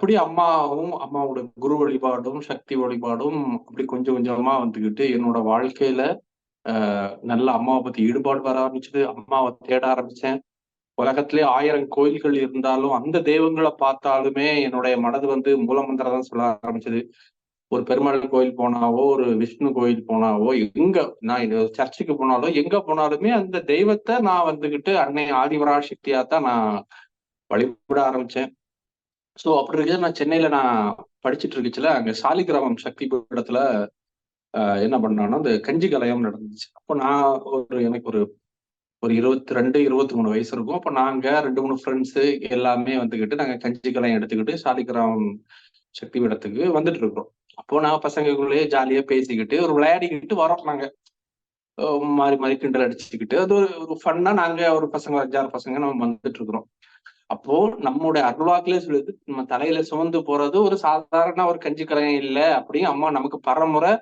அப்படி அம்மாவும், அம்மாவோட குரு வழிபாடும், சக்தி வழிபாடும் அப்படி கொஞ்சம் கொஞ்சமா வந்துகிட்டு என்னோட வாழ்க்கையில நல்ல அம்மாவை பத்தி ஈடுபாடு வர ஆரம்பிச்சது. அம்மாவை தேட ஆரம்பிச்சேன். உலகத்திலே 1000 கோயில்கள் இருந்தாலும் அந்த தெய்வங்களை பார்த்தாலுமே என்னுடைய மனது மூலமந்திரம் தான் சொல்ல ஆரம்பிச்சது. ஒரு பெருமாள் கோயில் போனாவோ, ஒரு விஷ்ணு கோயில் போனாவோ, எங்க நான் சர்ச்சுக்கு போனாலோ, எங்க போனாலுமே அந்த தெய்வத்தை நான் அன்னை ஆதிபராசக்தியா தான் நான் வழிபட ஆரம்பிச்சேன். சோ அப்படி இருக்க நான் சென்னையில படிச்சுட்டு இருக்குச்சுல, அங்க சாலிகிராமம் சக்தி பீடத்துல என்ன பண்ணான்னா, அந்த கஞ்சி கலையம் நடந்துச்சு. அப்போ நான் எனக்கு ஒரு 22, 23 வயசு இருக்கும். அப்ப நாங்க 2, 3 ஃப்ரெண்ட்ஸ் எல்லாமே நாங்க கஞ்சி கலையம் எடுத்துக்கிட்டு சாலிகிராமம் சக்தி பீடத்துக்கு வந்துட்டு இருக்கிறோம். அப்போ நான் பசங்களுக்குள்ளேயே ஜாலியா பேசிக்கிட்டு ஒரு விளையாடிக்கிட்டு வரோம் நாங்க. மாறி மாறி கிண்டல் அடிச்சுக்கிட்டு அது ஒரு ஃபன்னா நாங்க ஒரு பசங்க 5, 6 பசங்க நம்ம வந்துட்டு இருக்கிறோம். அப்போ நம்முடைய அருள்வாக்குலயே சொல்லுது, நம்ம தலையில சுமந்து போறது ஒரு சாதாரண ஒரு கஞ்சி கலையம் இல்ல அப்படின்னு அம்மா நமக்கு பரமுறை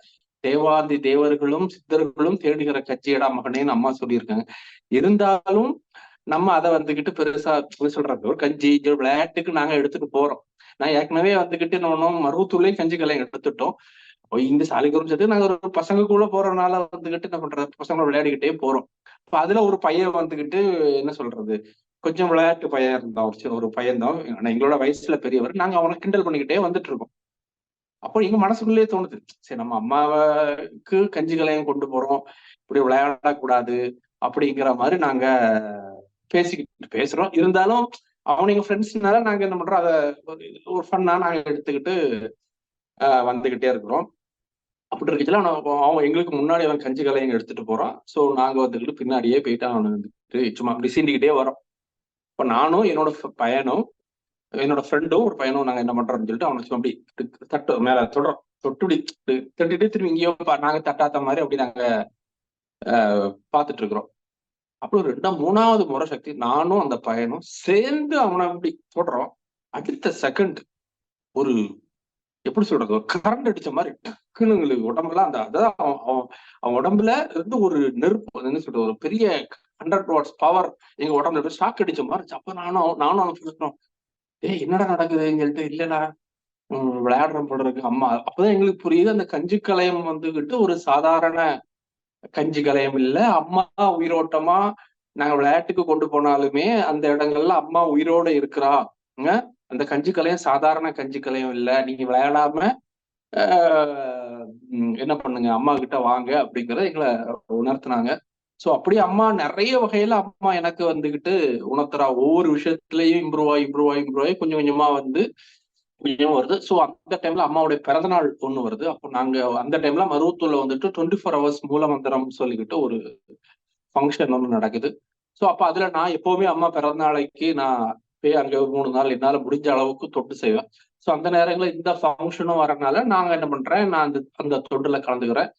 தேவாதி தேவர்களும் சித்தர்களும் தேடுகிற கட்சியடா மகனேன்னு அம்மா சொல்லியிருக்காங்க. இருந்தாலும் நம்ம அதை பெருசா சொல்றது ஒரு கஞ்சி விளையாட்டுக்கு நாங்க எடுத்துட்டு போறோம். நான் ஏற்கனவே இன்னும் மருவத்தூர்லயும் கஞ்சி கலையம் எடுத்துட்டோம். இந்த சாலிகிராமம் சேர்த்து நாங்க ஒரு பசங்களுக்குள்ள போறதுனால என்ன பண்றது, பசங்களோட விளையாடிக்கிட்டே போறோம். இப்ப அதுல ஒரு பையன் என்ன சொல்றது, கொஞ்சம் விளையாட்டு பையன் இருந்தான். ஒரு பையன் தான், எங்களோட வயசுல பெரியவர். நாங்க அவனை கிண்டல் பண்ணிக்கிட்டே வந்துட்டு இருக்கோம். அப்போ எங்க மனசுக்குள்ளேயே தோணுது, சரி நம்ம அம்மாவுக்கு கஞ்சி கலையம் கொண்டு போறோம், இப்படி விளையாடக்கூடாது அப்படிங்கிற மாதிரி நாங்க பேசுறோம். இருந்தாலும் அவனுங்க ஃப்ரெண்ட்ஸ்னால நாங்க என்ன பண்றோம், அதை ஒரு ஃபன்னா நாங்க எடுத்துக்கிட்டு வந்துகிட்டே இருக்கிறோம். அப்படி இருக்குச்சுல அவன் எங்களுக்கு முன்னாடி அவன் கஞ்சி கலையம் எடுத்துட்டு போறான். சோ நாங்க பின்னாடியே போயிட்டு அவனை சும்மா அப்படி சீண்டிக்கிட்டே வரோம். இப்ப நானும் என்னோட பையனும் என்னோட ஃப்ரெண்டும் ஒரு பையனும் நாங்க என்ன பண்றோம்னு சொல்லிட்டு அவனை சும்மா அப்படி தட்டு மேல தொடரும் தொட்டுடி தட்டிட்டு திரும்பி இங்கேயோ நாங்க தட்டாத்த மாதிரி அப்படி நாங்க பாத்துட்டு இருக்கிறோம். அப்புறம் 3வது முறை சக்தி நானும் அந்த பையனும் சேர்ந்து அவனை அப்படி தொடறோம். அடுத்த செகண்ட் ஒரு எப்படி சொல்றது, ஒரு கரண்ட் அடிச்ச மாதிரி டக்குன்னு எங்களுக்கு உடம்புல அதான் அவன் உடம்புல இருந்து ஒரு நெருப்பு என்ன சொல்றது, ஒரு பெரிய 100 வாட்ஸ் பவர் எங்க உடம்புல ஷாக் அடிச்ச மாதிரி. அப்ப நானும் அவன் சொல்லிட்டோம், என்னடா நடக்குதுன்னு சொல்லிட்டு, இல்லடா விளையாடுற போல இருக்கு அம்மா. அப்பதான் எங்களுக்கு புரியுது, அந்த கஞ்சி கலையம் ஒரு சாதாரண கஞ்சி கலையம் இல்ல. அம்மா உயிரோட்டமா நாங்க விளையாட்டுக்கு கொண்டு போனாலுமே அந்த இடங்கள்ல அம்மா உயிரோட இருக்கிறாங்க. அந்த கஞ்சி கலையம் சாதாரண கஞ்சி கலையம் இல்ல, நீங்க விளையாடாம என்ன பண்ணுங்க, அம்மா கிட்ட வாங்க அப்படிங்கறத எங்களை உணர்த்தினாங்க. சோ அப்படியே அம்மா நிறைய வகையில அம்மா எனக்கு உணர்த்துறா. ஒவ்வொரு விஷயத்திலயும் இம்ப்ரூவ் ஆகி கொஞ்சம் கொஞ்சமா கொஞ்சம் வருது. சோ அந்த டைம்ல அம்மாவுடைய பிறந்தநாள் ஒண்ணு வருது. அப்போ நாங்க அந்த டைம்ல மருவத்தூர்ல 24 hours மூலமந்திரம் சொல்லிக்கிட்டு ஒரு ஃபங்க்ஷன் ஒண்ணு நடக்குது. சோ அப்ப அதுல நான் எப்பவுமே அம்மா பிறந்த நாளைக்கு நான் போய் அங்க 3 நாள் என்னால முடிஞ்ச அளவுக்கு தொண்டு செய்வேன். சோ அந்த நேரங்களில் இந்த ஃபங்க்ஷனும் வரனால நாங்க என்ன பண்றேன், நான் அந்த தொண்டுல கலந்துக்கிறேன்.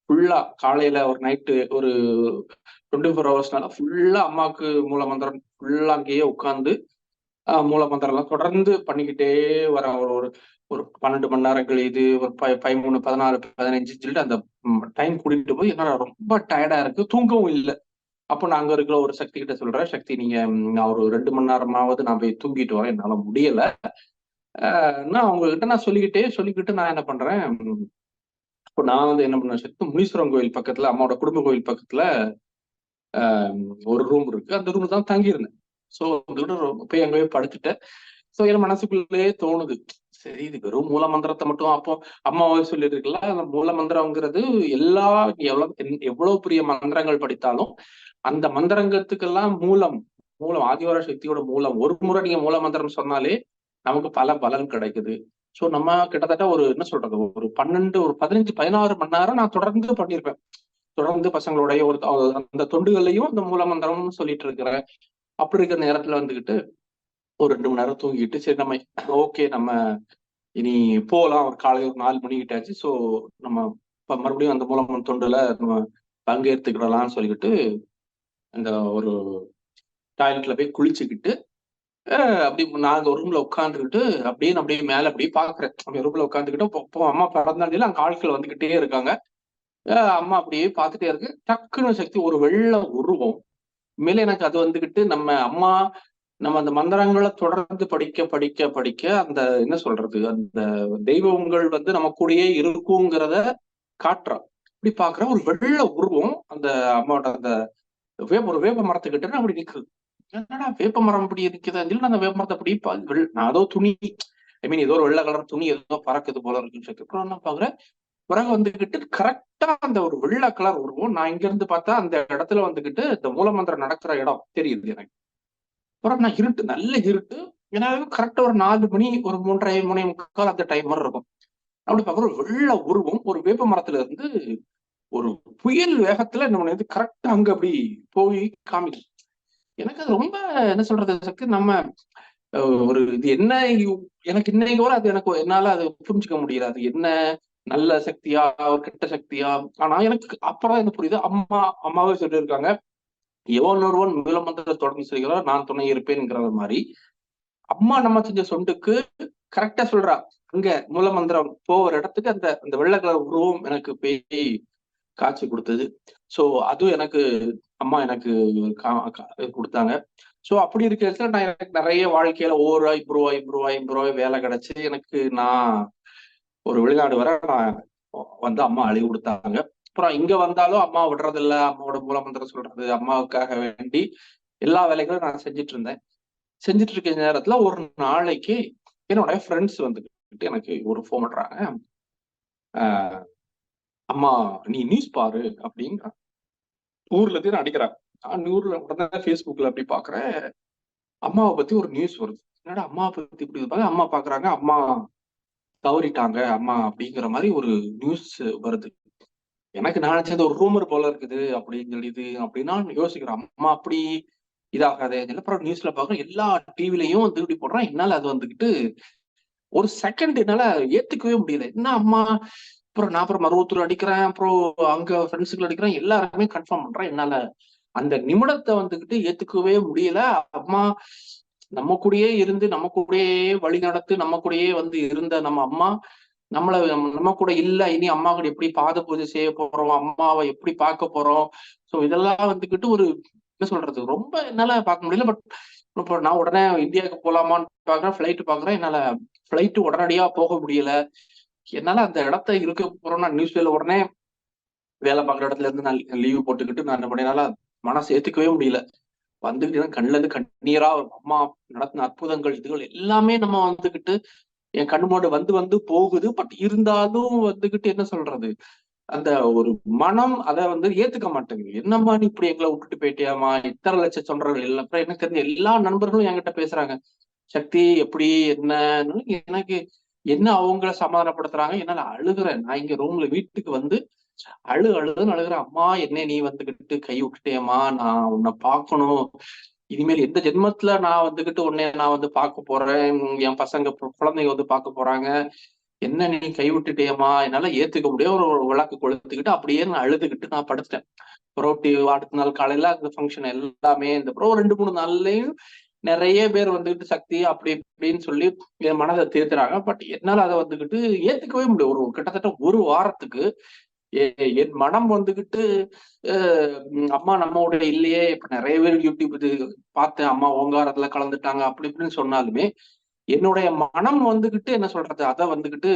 ஃபுல்லா காலையில ஒரு நைட்டு ஒரு 24 ஹவர்ஸ்னால ஃபுல்லா அம்மாவுக்கு மூலமந்திரம் ஃபுல்லா அங்கேயே உட்கார்ந்து மூலமந்திரம் எல்லாம் தொடர்ந்து பண்ணிக்கிட்டே வர ஒரு ஒரு 12 மணி நேரம் கழியுது, ஒரு 13, 14, 15 சொல்லிட்டு அந்த டைம் கூட்டிட்டு போய் என்னால ரொம்ப டயர்டா இருக்கு, தூங்கவும் இல்லை. அப்போ நான் அங்க இருக்கிற ஒரு சக்தி கிட்ட சொல்றேன், சக்தி நீங்க நான் ஒரு 2 மணி நேரமாவது நான் போய் தூங்கிட்டு வரேன், என்னால முடியல. நான் உங்ககிட்ட சொல்லிக்கிட்டு நான் என்ன பண்றேன், இப்போ நான் என்ன பண்ணேன், சக்தி முனீஸ்வரன் கோயில் பக்கத்துல அம்மாவோட குடும்ப கோயில் பக்கத்துல ஒரு ரூம் இருக்கு, அந்த ரூம் தான் தங்கியிருந்தேன். சோ போய் அங்க போய் படுத்துட்டேன். சோ என் மனசுக்குள்ளேயே தோணுது, சரி இது வெறும் மூல மந்திரத்தை மட்டும், அப்போ அம்மாவே சொல்லியிருக்குல்ல, அந்த மூல மந்திரம்ங்கிறது எல்லா எவ்வளவு பெரிய மந்திரங்கள் படித்தாலும் அந்த மந்திரங்கத்துக்கெல்லாம் மூலம் ஆதிவர சக்தியோட மூலம். ஒரு முறை நீங்க மூல மந்திரம் சொன்னாலே நமக்கு பல பலன் கிடைக்குது. சோ நம்ம கிட்டத்தட்ட ஒரு என்ன சொல்றது, ஒரு 12, ஒரு 15, 16 மணி நேரம் நான் தொடர்ந்து பண்ணியிருப்பேன். தொடர்ந்து பசங்களுடைய அந்த தொண்டுகள்லையும் அந்த மூல மந்திரம் சொல்லிட்டு இருக்கிறேன். அப்படி இருக்கிற நேரத்துல ஒரு 2 மணி நேரம் தூங்கிட்டு, சரி நம்ம ஓகே நம்ம இனி போகலாம், ஒரு காலையில் ஒரு 4 மணி கிட்டாச்சு. சோ நம்ம மறுபடியும் அந்த மூலம் தொண்டுல நம்ம பங்கேற்றுக்கிடலாம்னு சொல்லிக்கிட்டு அந்த ஒரு டாய்லெட்ல போய் குளிச்சுக்கிட்டு அப்படி நாங்க ஒரு ரூம்ல உட்காந்துக்கிட்டு அப்படியே மேல அப்படியே பாக்குறேன். அப்படி ரூம்ல உட்காந்துக்கிட்டு அம்மா பிறந்தாண்டில அங்க ஆட்கள் வந்துகிட்டே இருக்காங்க. அம்மா அப்படியே பார்த்துட்டே இருக்கு. டக்குன்னு சக்தி ஒரு வெள்ளை உருவம். உண்மையிலே எனக்கு அது நம்ம அம்மா நம்ம அந்த மந்திரங்களை தொடர்ந்து படிக்க படிக்க படிக்க அந்த என்ன சொல்றது, அந்த தெய்வங்கள் நம்ம கூடயே இருக்குங்கிறத காட்டுறோம். இப்படி பாக்குற ஒரு வெள்ள உருவம் அந்த அம்மாவோட அந்த ஒரு வேப்ப மரத்துக்கிட்ட அப்படி நிக்குது. என்னடா வேப்ப மரம் இப்படி இருக்குது, இல்ல அந்த வேப்ப மரத்தை அப்படி நான் ஏதோ துணி, ஏதோ ஒரு வெள்ளை கலர் துணி ஏதோ பறக்குது போல இருக்குன்னு சொல்லிட்டு அப்புறம் என்ன பாக்குறேன், பிறகு வந்துகிட்டு கரெக்டா அந்த ஒரு வெள்ளை கலர் உருவம் நான் இங்க இருந்து பார்த்தா அந்த இடத்துல வந்துகிட்டு இந்த மூலமந்திரம் நடக்கிற இடம் தெரியுது எனக்கு. அப்புறம் நான் இருட்டு, நல்ல இருட்டு, ஏன்னா கரெக்டா ஒரு 4 மணி, ஒரு 3:30 3:45 அந்த டைம் மாதிரி இருக்கும். அப்படி பாக்குற ஒரு வெள்ள உருவம் ஒரு வேப்ப மரத்துல இருந்து ஒரு புயல் வேகத்துல நம்ம கரெக்டா அங்க அப்படி போய் காமிக்கும். எனக்கு அது ரொம்ப என்ன சொல்றது சக்தி, நம்ம ஒரு இது என்ன, எனக்கு இன்னைக்கு வரை அது எனக்கு என்னால அது புரிஞ்சுக்க முடியல. அது என்ன நல்ல சக்தியா ஒரு கெட்ட சக்தியா? ஆனா எனக்கு அப்புறம் என்ன புரியுது, அம்மாவே சொல்லியிருக்காங்க, எவன் ஒருவன் மூலமந்திரத்தை தொடர்ந்து செய்கிறார் நான் துணை இருப்பேன்ங்கிற மாதிரி. அம்மா நம்ம செஞ்ச சொண்டுக்கு கரெக்டா சொல்றா, அங்க மூலமந்திரம் போகிற இடத்துக்கு அந்த அந்த வெள்ளை கலர் உருவம் எனக்கு பேய் காட்சி கொடுத்தது. சோ அதுவும் எனக்கு அம்மா எனக்கு கொடுத்தாங்க. சோ அப்படி இருக்கிற நான் எனக்கு நிறைய வாழ்க்கையில ஓராய் புருவாய் புருவாய் புருவாய் வேலை கிடைச்சு எனக்கு நான் ஒரு வெளிநாடு வர நான் அம்மா அழி கொடுத்தாங்க. அப்புறம் இங்க வந்தாலும் அம்மா விடுறதில்ல, அம்மாவோட மூலமந்திரம் சொல்றது, அம்மாவுக்காக வேண்டி எல்லா வேலைகளும் நான் செஞ்சுட்டு இருந்தேன். செஞ்சுட்டு இருக்க நேரத்துல ஒரு நாளைக்கு என்னோட ஃப்ரெண்ட்ஸ் வந்துட்டு எனக்கு ஒரு ஃபோன் பண்றாங்க, அம்மா நீ நியூஸ் பாரு அப்படிங்கிறான். ஊர்ல இருந்து நான் அடிக்கிறான். நான் ஊர்ல உடனே ஃபேஸ்புக்ல அப்படி பாக்குறேன், அம்மாவை பத்தி ஒரு நியூஸ் வருது. என்னடா அம்மாவை பத்தி இப்படி இருப்பாங்க, அம்மா பாக்குறாங்க, அம்மா தவறிட்டாங்க அம்மா அப்படிங்கிற மாதிரி ஒரு நியூஸ் வருது. எனக்கு நான் நினைச்சது ஒரு ரூமர் போல இருக்குது அப்படின்னு சொல்லிது அப்படின்னா யோசிக்கிறேன். அம்மா அப்படி இதாகாதே. அப்புறம் நியூஸ்ல பாக்குறேன், எல்லா டிவிலையும் இப்படி போடுறான். என்னால அது வந்துகிட்டு ஒரு செகண்ட் என்னால ஏத்துக்கவே முடியல. என்ன அம்மா, அப்புறம் நான் அப்புறம் மருவத்தூர் அடிக்கிறேன், அப்புறம் அங்க ஃப்ரெண்ட்ஸுக்கு அடிக்கிறேன், எல்லாருமே கன்ஃபார்ம் பண்றேன். என்னால அந்த நிமிடத்தை வந்துகிட்டு ஏத்துக்கவே முடியல. அம்மா நம்ம கூடயே இருந்து நம்ம கூடயே வழி நடத்து நம்ம கூடயே இருந்த நம்ம அம்மா நம்ம கூட இல்ல, இனி அம்மா கூட எப்படி பாத பூஜை செய்ய போறோம், அம்மாவை எப்படி பார்க்க போறோம். சோ இதெல்லாம் வந்துகிட்டு ஒரு என்ன சொல்றது, ரொம்ப என்னால பார்க்க முடியல. பட் இப்போ நான் உடனே இந்தியாவுக்கு போலாமான்னு பாக்குறேன், ஃபிளைட் பாக்குறேன், என்னால ஃபிளைட் உடனடியா போக முடியல. என்னால அந்த இடத்த இருக்க போறோம்னா நியூஸ்ல உடனே வேலை பார்க்குற இடத்துல இருந்து நான் லீவு போட்டுக்கிட்டு நான் என்ன பண்ணனால மனசு ஏத்துக்கவே முடியல. வந்துகிட்டு கண்ணுல இருந்து கண்ணீரா அம்மா நடத்தின அற்புதங்கள் இதுகள் எல்லாமே நம்ம வந்துகிட்டு என் கண்ணு முன்னாடி வந்து போகுது. பட் இருந்தாலும் வந்துகிட்டு என்ன சொல்றது, அந்த ஒரு மனம் அதை ஏத்துக்க மாட்டேங்குது. என்னம்மா நீ இப்படி எங்களை விட்டுட்டு போயிட்டியாமா, இத்தனை லட்சம் தொண்டர்கள் இல்லை. அப்புறம் எனக்கு தெரிஞ்ச எல்லா நண்பர்களும் என்கிட்ட பேசுறாங்க, சக்தி எப்படி என்னன்னு. எனக்கு என்ன அவங்கள சமாதானப்படுத்துறாங்க, என்னால அழுகுறேன். நான் இங்க ரூம்ல வீட்டுக்கு அழுதுன்னு அழுகுறேன். அம்மா என்ன நீ வந்துகிட்டு கை விட்டுட்டேம்மா, நான் உன்னை பார்க்கணும், இனிமேல் எந்த ஜென்மத்துல நான் வந்துகிட்டு உன்னை நான் பார்க்க போறேன், என் பசங்க குழந்தைங்க பார்க்க போறாங்க, என்ன நீ கை விட்டுட்டேம்மா, என்னால ஏத்துக்க முடியாது. ஒரு விளக்கு கொளுத்துக்கிட்டு அப்படியே நான் அழுதுகிட்டு நான் படுத்துட்டேன். புரோட்டி அடுத்த நாள் காலையில அந்த ஃபங்க்ஷன் எல்லாமே இந்த 2-3 நாள்லயும் நிறைய பேர் வந்துகிட்டு சக்தி அப்படி இப்படின்னு சொல்லி என் மனதை தேர்த்துறாங்க. பட் என்னால அதை வந்துகிட்டு ஏத்துக்கவே முடியும். ஒரு கிட்டத்தட்ட ஒரு வாரத்துக்கு என் மனம் வந்துகிட்டு அம்மா நம்மோட இல்லையே. இப்ப நிறைய பேர் யூடியூப் இது பார்த்தேன், அம்மா ஓங்காரத்துல கலந்துட்டாங்க அப்படி இப்படின்னு சொன்னாலுமே என்னுடைய மனம் வந்துகிட்டு என்ன சொல்றது, அதை வந்துகிட்டு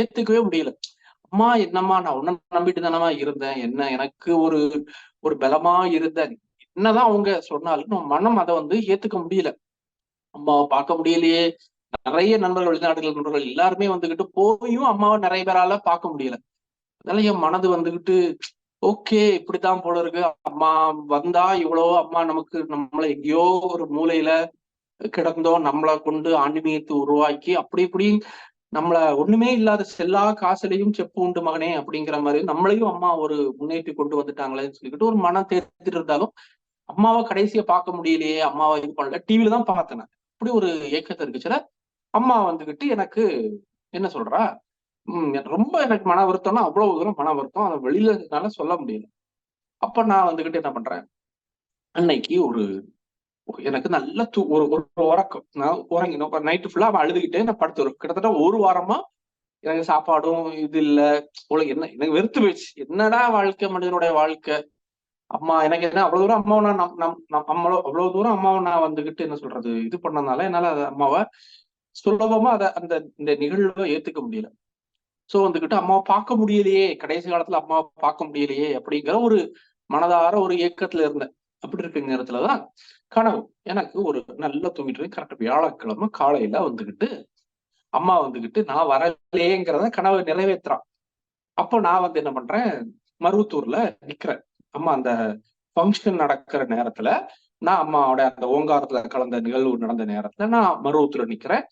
ஏத்துக்கவே முடியல. அம்மா என்னம்மா, நான் உன்ன நம்பிட்டு தானமா இருந்தேன், என்ன எனக்கு ஒரு ஒரு பலமா இருந்தேன், என்னதான் அவங்க சொன்னாலும் மனம் அதை ஏத்துக்க முடியல. அம்மாவை பார்க்க முடியலையே. நிறைய நண்பர்கள், வெளிநாடுகள் நண்பர்கள் எல்லாருமே வந்துகிட்டு போயும் அம்மாவை நிறைய பேரால பார்க்க முடியல. அதனால என் மனது வந்துகிட்டு ஓகே இப்படித்தான் போல இருக்கு, அம்மா வந்தா இவ்வளவோ அம்மா நமக்கு நம்மளை எங்கேயோ ஒரு மூலையில கிடந்தோம், நம்மளை கொண்டு ஆன்மீகத்தை உருவாக்கி அப்படி இப்படி நம்மள ஒண்ணுமே இல்லாத செல்லா காசுலையும் செப்பு உண்டு மகனே அப்படிங்கிற மாதிரி நம்மளையும் அம்மா ஒரு முன்னேற்றி கொண்டு வந்துட்டாங்களேன்னு சொல்லிக்கிட்டு ஒரு மனம் தேர்த்திட்டு இருந்தாலும் அம்மாவை கடைசியை பார்க்க முடியலையே, அம்மாவை இது பண்ணல, டிவில தான் பார்த்தேன். அப்படி ஒரு ஏக்கத்தை இருக்குச்சுல. அம்மா வந்துகிட்டு எனக்கு என்ன சொல்றா, ரொம்ப எனக்கு மன வருத்தம்னா அவ்வளவு தூரம் மன வருத்தம், அதை வெளியில சொல்ல முடியல. அப்ப நான் வந்துகிட்டு என்ன பண்றேன், அன்னைக்கு எனக்கு நல்ல ஒரு உறக்கம், நான் உறங்கினோம். நைட்டு ஃபுல்லா அவன் அழுதுகிட்டே நான் படுத்து கிட்டத்தட்ட ஒரு வாரமா எனக்கு சாப்பாடும் இது இல்ல. என்ன எனக்கு வெறுத்து போயிடுச்சு. என்னடா வாழ்க்கை, மனிதனுடைய வாழ்க்கை, அம்மா எனக்கு என்ன அவ்வளவு தூரம் அம்மாவை நான் அவ்வளவு தூரம் அம்மாவை நான் வந்துகிட்டு என்ன சொல்றது இது பண்ணனால என்னால அம்மாவை சுலபமா அந்த இந்த நிகழ்வை ஏத்துக்க முடியல. சோ வந்துகிட்டு அம்மாவை பார்க்க முடியலையே, கடைசி காலத்துல அம்மாவை பார்க்க முடியலையே அப்படிங்கிற ஒரு மனதார ஒரு ஏக்கத்துல இருந்தேன். அப்படி இருக்க நேரத்துலதான் கனவு. எனக்கு ஒரு நல்லா தூங்கிட்டு இருக்கு. கரெக்ட் வியாழக்கிழமை காலையில வந்துகிட்டு அம்மா வந்துகிட்டு நான் வரலையேங்கிறத கனவை நிறைவேற்றுறான். அப்போ நான் வந்து என்ன பண்றேன், மருவத்தூர்ல நிக்கிறேன். அம்மா அந்த ஃபங்க்ஷன் நடக்கிற நேரத்துல நான் அம்மாவோட அந்த ஓங்காரத்துல கலந்த நிகழ்வு நடந்த நேரத்துல நான் மருவத்தூர்ல நிக்கிறேன்.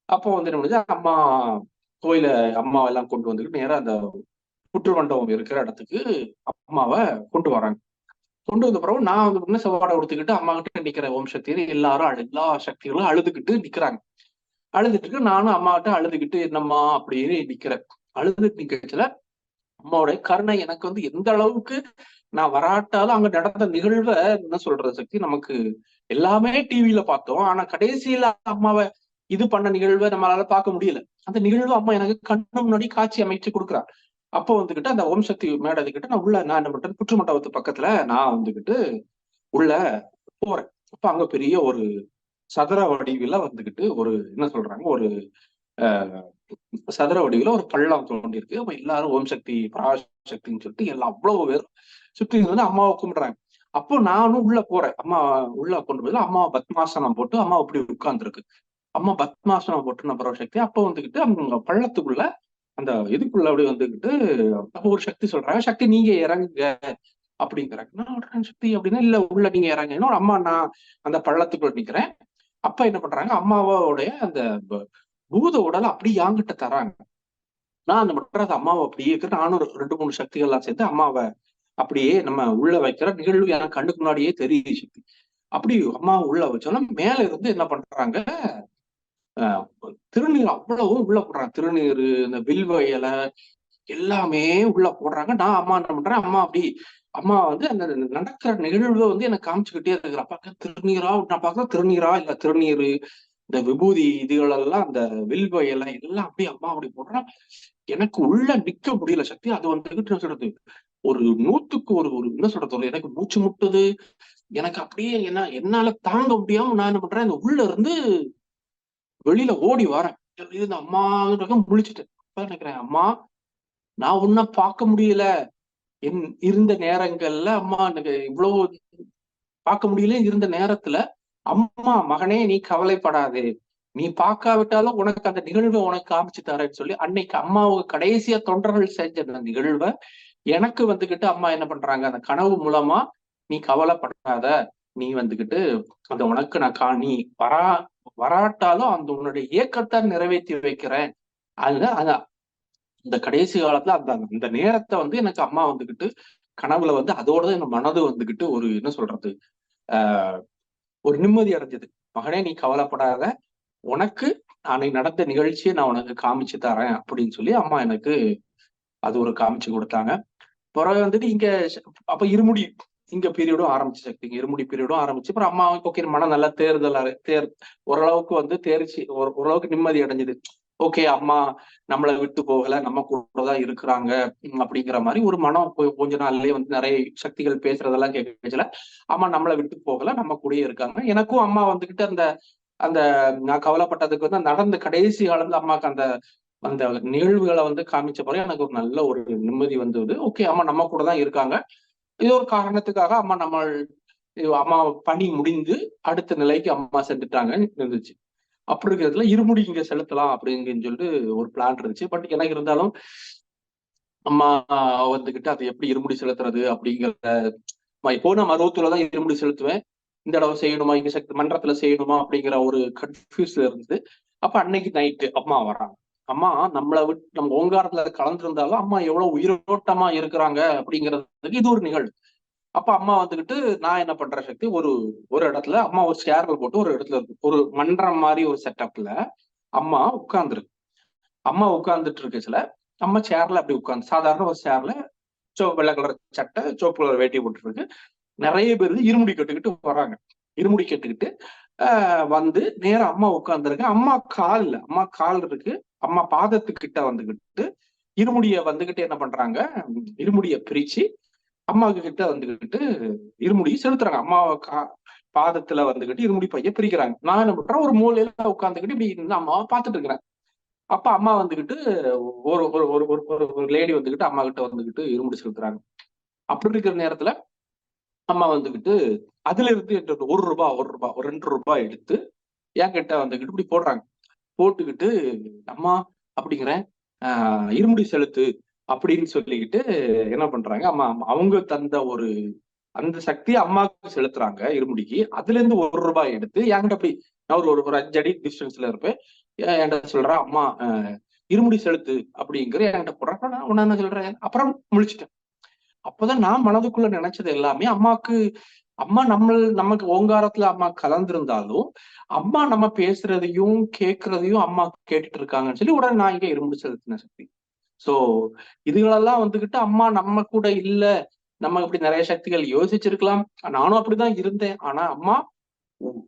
அப்போ வந்து என்ன பண்ணுது, அம்மா கோயில அம்மா எல்லாம் கொண்டு வந்துட்டு நேரா அந்த புற்று மண்டபம் இருக்கிற இடத்துக்கு அம்மாவை கொண்டு வராங்க. கொண்டு வந்த பிறகு நான் வந்து முன்ன செவ்வாடை கொடுத்துக்கிட்டு அம்மா கிட்ட நிக்கிறேன். ஓம் சக்தி எல்லாரும் எல்லா சக்திகளும் அழுதுகிட்டு நிக்கிறாங்க. அழுதுட்டு இருக்கு. நானும் அம்மா கிட்ட அழுதுகிட்டு என்னம்மா அப்படின்னு நிக்கிறேன். அழுதுட்டு நிக்கச்சுல அம்மாவுடைய கருணை எனக்கு வந்து எந்த அளவுக்கு நான் வராட்டாலும் அங்க நடந்த நிகழ்வை என்ன சொல்றது சக்தி, நமக்கு எல்லாமே டிவியில பார்த்தோம். ஆனா கடைசியில அம்மாவை இது பண்ண நிகழ்வை நம்மளால பார்க்க முடியல. அந்த நிகழ்வு அம்மா எனக்கு கண்ணு முன்னாடி காட்சி அமைச்சு கொடுக்குறா. அப்போ வந்துகிட்டு அந்த ஓம் சக்தி மேடத்துக்கிட்ட நான் என்ன பண்றேன், புற்று மண்டபத்து பக்கத்துல நான் வந்துகிட்டு உள்ள போறேன். அப்ப அங்க பெரிய ஒரு சதுர வடிவில வந்துகிட்டு ஒரு என்ன சொல்றாங்க, ஒரு சதுர வடிவில ஒரு பள்ளம் தோண்டி இருக்கு. அப்ப எல்லாரும் ஓம் சக்தி பராசக்தின்னு சொல்லிட்டு எல்லாம் அவ்வளவு பேர் சுற்றி இருந்து அம்மாவை கும்பிடுறாங்க. அப்போ நானும் உள்ள போறேன். அம்மா உள்ள கொண்டு போய் அம்மா பத்மாசனம் போட்டு அம்மா அப்படி உட்கார்ந்துருக்கு. அம்மா பத்மாசனம் போட்டு பராசக்தி அப்போ வந்துகிட்டு அவங்க பள்ளத்துக்குள்ள அந்த இதுக்குள்ள அப்படி வந்துகிட்டு அப்போ ஒரு சக்தி சொல்றாங்க, சக்தி நீங்க இறங்குங்க அப்படிங்கிறாங்க. நான் சக்தி அப்படின்னா இல்ல உள்ள நீங்க இறங்க. ஒரு அம்மா நான் அந்த பள்ளத்துக்குள்ள நிக்கிறேன். அப்ப என்ன பண்றாங்க, அம்மாவோடைய அந்த பூத உடலை அப்படி யாங்கிட்ட தராங்க. நான் அந்த மட்டும் அம்மாவை அப்படியே இருக்கிற நானும் 2-3 சக்திகள்லாம் சேர்த்து அம்மாவை அப்படியே நம்ம உள்ள வைக்கிற நிகழ்வு எனக்கு கண்ணுக்கு முன்னாடியே தெரியுது சக்தி. அப்படி அம்மாவை உள்ள வச்சோம்னா மேல இருந்து என்ன பண்றாங்க, திருநீர் அவ்வளவும் உள்ள போடுறாங்க. திருநீர், இந்த வில்வ இலை எல்லாமே உள்ள போடுறாங்க. நான் அம்மா என்ன பண்றேன், அம்மா அப்படி அம்மா வந்து அந்த நடக்கிற நிகழ்வை வந்து எனக்கு காமிச்சுக்கிட்டே இருக்கிற. பார்க்க திருநீரா, நான் பார்க்க திருநீரா இல்ல திருநீர் இந்த விபூதி இதுகள் எல்லாம் அந்த வில்வ இலை எல்லாம் அப்படியே அம்மா அப்படி போடுறா. எனக்கு உள்ள நிக்க முடியல சக்தி. அது வந்துகிட்டு என்ன சொல்றது, ஒரு 100க்கு ஒரு ஒரு என்ன சொல்றது, எனக்கு மூச்சு முட்டுது. எனக்கு அப்படியே என்னால தாங்க முடியாம நான் என்ன பண்றேன், இந்த உள்ள இருந்து வெளியில ஓடி வரேன். இந்த அம்மா முழிச்சுட்டேன். நினைக்கிறேன், அம்மா நான் உன்னை பார்க்க முடியல. இருந்த நேரங்கள்ல அம்மா எனக்கு இவ்வளவு பார்க்க முடியல. இருந்த நேரத்துல அம்மா மகனே நீ கவலைப்படாதே, நீ பார்க்காவிட்டாலும் உனக்கு அந்த நிகழ்வை உனக்கு காமிச்சு தரேன்னு சொல்லி அன்னைக்கு அம்மாவுக்கு கடைசியா தொண்டர்கள் செஞ்ச அந்த நிகழ்வை எனக்கு வந்துகிட்டு அம்மா என்ன பண்றாங்க, அந்த கனவு மூலமா நீ கவலைப்படாத, நீ வந்துகிட்டு அந்த உனக்கு நான் நீ வராட்டாலும் அந்த உன்னுடைய இயக்கத்தை நிறைவேற்றி வைக்கிறேன். அதுதான் இந்த கடைசி காலத்துல அந்த நேரத்தை வந்து எனக்கு அம்மா வந்துகிட்டு கனவுல வந்து அதோடதான் என் மனது வந்துகிட்டு ஒரு என்ன சொல்றது, ஒரு நிம்மதி அடைஞ்சது. மகனே நீ கவலைப்படாத, உனக்கு அன்னைக்கு நடந்த நிகழ்ச்சியை நான் உனக்கு காமிச்சு தரேன் அப்படின்னு சொல்லி அம்மா எனக்கு அது ஒரு காமிச்சு கொடுத்தாங்க. பிறகு வந்துட்டு இங்க அப்ப இருமுடி இங்க பீரியடும் ஆரம்பிச்சு சக்திங்க, இருமுடி பீரியடும் ஆரம்பிச்சு. அப்புறம் அம்மா ஓகே மனம் நல்லா ஓரளவுக்கு வந்து தேர்ச்சி, ஓரளவுக்கு நிம்மதி அடைஞ்சது. ஓகே அம்மா நம்மளை விட்டு போகல, நம்ம கூட தான் இருக்கிறாங்க அப்படிங்கிற மாதிரி ஒரு மனம் கொஞ்ச நாள்லயே வந்து நிறைய சக்திகள் பேசுறதெல்லாம் கேட்கல. அம்மா நம்மளை விட்டு போகல, நம்ம கூடயே இருக்காங்க. எனக்கும் அம்மா வந்துகிட்டு அந்த அந்த நான் கவலைப்பட்டதுக்கு வந்து நடந்த கடைசி காலத்துல அம்மாக்கு அந்த அந்த நிகழ்வுகளை வந்து காமிச்ச பிறகு எனக்கு ஒரு நல்ல ஒரு நிம்மதி வந்தது. ஓகே அம்மா நம்ம கூட தான் இருக்காங்க. இது ஒரு காரணத்துக்காக அம்மா பணி முடிந்து அடுத்த நிலைக்கு அம்மா சென்றுட்டாங்கன்னு இருந்துச்சு. அப்படி இருக்கிறதுல இருமுடி இங்க செலுத்தலாம் அப்படின்னு சொல்லிட்டு ஒரு பிளான் இருந்துச்சு. பட் எனக்கு இருந்தாலும் அம்மா வந்துகிட்டு அதை எப்படி இருமுடி செலுத்துறது அப்படிங்கிற, இப்போ நான் மருவத்தூர்லதான் இருமுடி செலுத்துவேன், இந்த தடவை செய்யணுமா, இங்க சக்தி மன்றத்துல செய்யணுமா அப்படிங்கிற ஒரு கன்ஃபியூஸ்ல இருந்து அப்ப அன்னைக்கு நைட்டு அம்மா வராங்க. அம்மா நம்மளை விட்டு நம்ம ஓங்காரத்துல கலந்துருந்தாலும் அம்மா எவ்வளவு உயிரோட்டமா இருக்கிறாங்க அப்படிங்கிறதுக்கு இது ஒரு நிகழ்வு. அப்ப அம்மா வந்துகிட்டு நான் என்ன பண்றேன் சக்தி, ஒரு இடத்துல அம்மா ஒரு சேர்ல போட்டு ஒரு இடத்துல இருக்கு, ஒரு மன்றம் மாதிரி ஒரு செட்டப்ல அம்மா உட்கார்ந்துருக்கு. அம்மா உட்கார்ந்துட்டு இருக்குச்சுல அம்மா சேர்ல அப்படி உட்கார்ந்து சாதாரண ஒரு சேர்ல வெள்ளை கலர் சட்டை, சிவப்பு கலர் வேட்டி போட்டுருக்கு. நிறைய பேர் இருமுடி கட்டுக்கிட்டு வர்றாங்க. இருமுடி கட்டுக்கிட்டு வந்து நேரம் அம்மா உட்கார்ந்துருக்கு. அம்மா கால் இருக்கு. அம்மா பாதத்துக்கிட்ட வந்துகிட்டு இருமுடிய வந்துகிட்டு என்ன பண்றாங்க, இருமுடிய பிரிச்சு அம்மாவுக்கு கிட்ட வந்துகிட்டு இருமுடி செலுத்துறாங்க. அம்மாவை பாதத்துல வந்துகிட்டு இருமுடி பைய பிரிக்கிறாங்க. நான் என்ன பண்றேன், ஒரு மூலையில உட்காந்துக்கிட்டு இப்படி அம்மாவை பார்த்துட்டு இருக்கிறேன். அப்ப அம்மா வந்துகிட்டு ஒரு ஒரு ஒரு ஒரு ஒரு லேடி வந்துகிட்டு அம்மா கிட்ட வந்துகிட்டு இருமுடி செலுத்துறாங்க. அப்படி இருக்கிற நேரத்துல அம்மா வந்துகிட்டு அதுல இருந்து ரூபாய், ஒரு ரூபாய், ஒரு ₹2 எடுத்து என் கிட்ட வந்துகிட்டு இப்படி போடுறாங்க. போட்டுக்கிட்டு அம்மா அப்படிங்கிறேன், இருமுடி செலுத்து அப்படின்னு சொல்லிக்கிட்டு என்ன பண்றாங்க, அம்மா அவங்க தந்த ஒரு அந்த சக்தியை அம்மாவுக்கு செலுத்துறாங்க இருமுடிக்கு. அதுல இருந்து ₹1 எடுத்து என்கிட்ட அப்படி நான் ஒரு 5 அடி டிஸ்டன்ஸ்ல இருப்பேன். என்கிட்ட சொல்றேன், அம்மா இருமுடி செலுத்து அப்படிங்கிற என்கிட்ட போடுறேன். நான் ஒன்னு என்ன சொல்றேன், அப்புறம் முழிச்சிட்டேன். அப்பதான் நான் மனதுக்குள்ள நினைச்சது எல்லாமே அம்மாக்கு, அம்மா நமக்கு ஓங்காரத்துல அம்மா கலந்திருந்தாலும் அம்மா நம்ம பேசுறதையும் கேட்கறதையும் அம்மா கேட்டுட்டு இருக்காங்கன்னு சொல்லி உடனே நான் இங்க இருமுடி செலுத்தின சக்தி. சோ இதுகளெல்லாம் வந்துகிட்டு அம்மா நம்ம கூட இல்ல, நம்ம இப்படி நிறைய சக்திகள் யோசிச்சிருக்கலாம். நானும் அப்படிதான் இருந்தேன். ஆனா அம்மா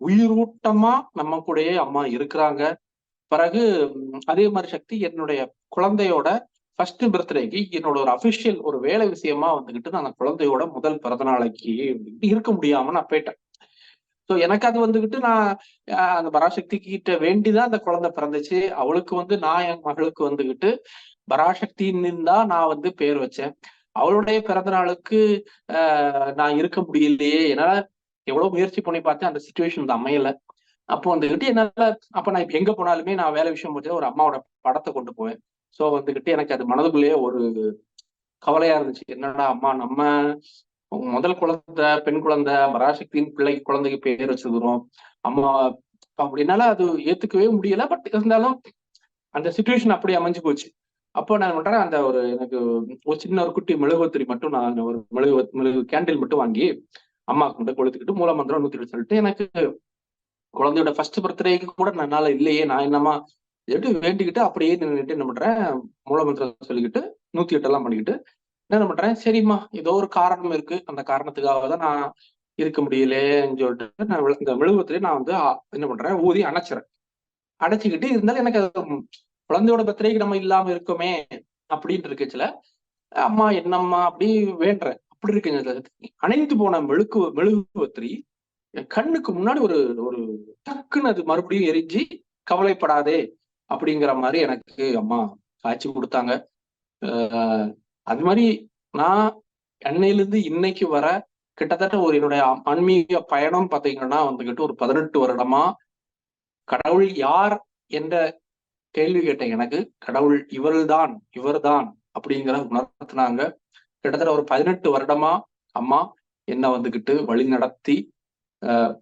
உயிரூட்டமா நம்ம கூடயே அம்மா இருக்கிறாங்க. பிறகு அதே மாதிரி சக்தி என்னுடைய குழந்தையோட ஃபர்ஸ்ட் பர்த்டேக்கு என்னோட ஒரு அபிஷியல் ஒரு வேலை விஷயமா வந்துகிட்டு நான் அந்த குழந்தையோட முதல் பிறந்த நாளைக்கு இருக்க முடியாம நான் போயிட்டேன். ஸோ எனக்கு அது வந்துகிட்டு நான் அந்த பராசக்தி கிட்ட வேண்டிதான் அந்த குழந்தை பிறந்துச்சு. அவளுக்கு நான் என் மகளுக்கு வந்துகிட்டு பராசக்தின்னு தான் நான் பேர் வச்சேன். அவளுடைய பிறந்த நாளுக்கு நான் இருக்க முடியலையே, என்னால எவ்வளவு முயற்சி பண்ணி பார்த்தேன், அந்த சுச்சுவேஷன் அமையல. அப்போ வந்துகிட்டு என்னால அப்ப நான் இப்ப எங்க போனாலுமே நான் வேலை விஷயம் போச்சு ஒரு அம்மாவோட படத்தை கொண்டு போவேன். சோ வந்துகிட்டு எனக்கு அது மனதுக்குள்ளேயே ஒரு கவலையா இருந்துச்சு. என்னடா அம்மா நம்ம முதல் குழந்தை, பெண் குழந்தை, பராசக்தியின் பிள்ளை குழந்தைக்கு பேர் வச்சிருக்கிறோம். அம்மா அப்படின்னால அது ஏத்துக்கவே முடியல. பட் இருந்தாலும் அந்த சுச்சுவேஷன் அப்படி அமைஞ்சு போச்சு. அப்போ நான் பண்றேன், அந்த ஒரு எனக்கு ஒரு சின்ன ஒரு குட்டி மெழுகுவத்திரி மட்டும் நான் ஒரு மெழுகு கேண்டில் மட்டும் வாங்கி அம்மாவுக்கு மட்டும் கொளுத்துக்கிட்டு மூலமந்திரம் 108 சொல்லிட்டு எனக்கு குழந்தையோட ஃபர்ஸ்ட் பர்த்டேக்கு கூட என்னால இல்லையே, நான் என்னமா எப்படி வேண்டிக்கிட்டு அப்படியே நின்றுட்டு என்ன பண்றேன், மூலமந்திரம் சொல்லிக்கிட்டு 108 எல்லாம் பண்ணிக்கிட்டு என்ன பண்றேன், சரிம்மா ஏதோ ஒரு காரணம் இருக்கு, அந்த காரணத்துக்காக தான் நான் இருக்க முடியலன்னு சொல்லிட்டு நான் இந்த மெழுகுவத்திலே நான் என்ன பண்றேன், ஊதி அணைச்சிறேன். அடைச்சிக்கிட்டு இருந்தாலும் எனக்கு குழந்தையோட பர்த்டேக்கு நம்ம இல்லாம இருக்கோமே அப்படின்னு இருக்குச்சுல, அம்மா என்னம்மா அப்படி வேண்டேன். அப்படி இருக்குங்க அணைந்து போன மெழுகுவத்திரி என் கண்ணுக்கு முன்னாடி ஒரு ஒரு டக்குன்னு அது மறுபடியும் எரிஞ்சு கவலைப்படாதே அப்படிங்கிற மாதிரி எனக்கு அம்மா காட்சி கொடுத்தாங்க. அது மாதிரி நான் அன்னையிலிருந்து இன்னைக்கு வர கிட்டத்தட்ட ஒரு என்னுடைய ஆன்மீக பயணம் பாத்தீங்கன்னா வந்துகிட்டு ஒரு 18 வருடமா கடவுள் யார் என்ற கேள்வி கேட்ட எனக்கு கடவுள் இவர்தான் அப்படிங்கிற உணர்த்தினாங்க. கிட்டத்தட்ட ஒரு 18 வருடமா அம்மா என்ன வந்துகிட்டு வழி நடத்தி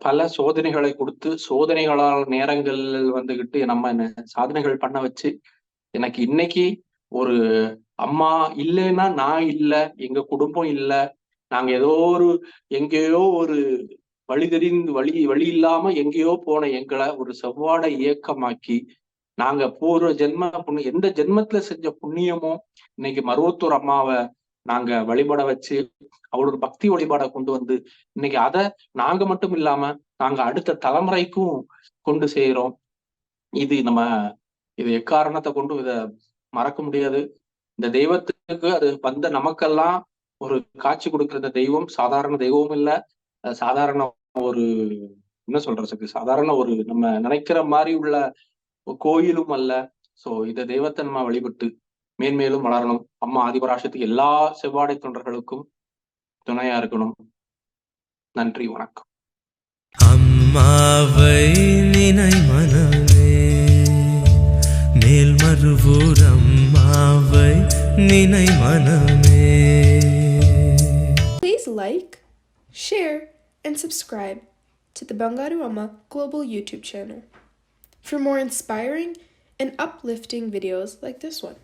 பல சோதனைகளை கொடுத்து சோதனைகளால் நேரங்கள் வந்துகிட்டு நம்ம சாதனைகள் பண்ண வச்சு எனக்கு இன்னைக்கு ஒரு அம்மா இல்லைன்னா நான் இல்லை, எங்க குடும்பம் இல்லை, நாங்க ஏதோ ஒரு எங்கேயோ ஒரு வழி இல்லாம எங்கேயோ போன எங்களை ஒரு செவ்வாடை இயக்கமாக்கி நாங்க பூர்வ ஜென்ம புண்ணியம் எந்த ஜென்மத்துல செஞ்ச புண்ணியமோ இன்னைக்கு மருவத்தூர் அம்மாவை நாங்க வழிபட வச்சு அவளோட பக்தி வழிபாடை கொண்டு வந்து இன்னைக்கு அதை நாங்க மட்டும் இல்லாம நாங்க அடுத்த தலைமுறைக்கும் கொண்டு செய்யறோம். இது எக்காரணத்தை கொண்டு இத மறக்க முடியாது. இந்த தெய்வத்துக்கு அது வந்த நமக்கெல்லாம் ஒரு காட்சி கொடுக்கிற இந்த தெய்வம் சாதாரண தெய்வமும் இல்லை, சாதாரண ஒரு என்ன சொல்றதுக்கு சாதாரண ஒரு நம்ம நினைக்கிற மாதிரி உள்ள கோயிலும் அல்ல. சோ இந்த தெய்வத்தை நம்ம வழிபட்டு மேன்மேலும் வளரணும். அம்மா ஆதிபராசக்திக்கு எல்லா செவ்வாடை தொண்டர்களுக்கும் துணையா இருக்கணும். நன்றி, வணக்கம். அம்மாவை நினை மனமே, மேல்மருவூர் அம்மாவை நினை மனமே. Please like, share, and subscribe to the Bangaru Amma Global YouTube channel for more inspiring and uplifting videos like this one.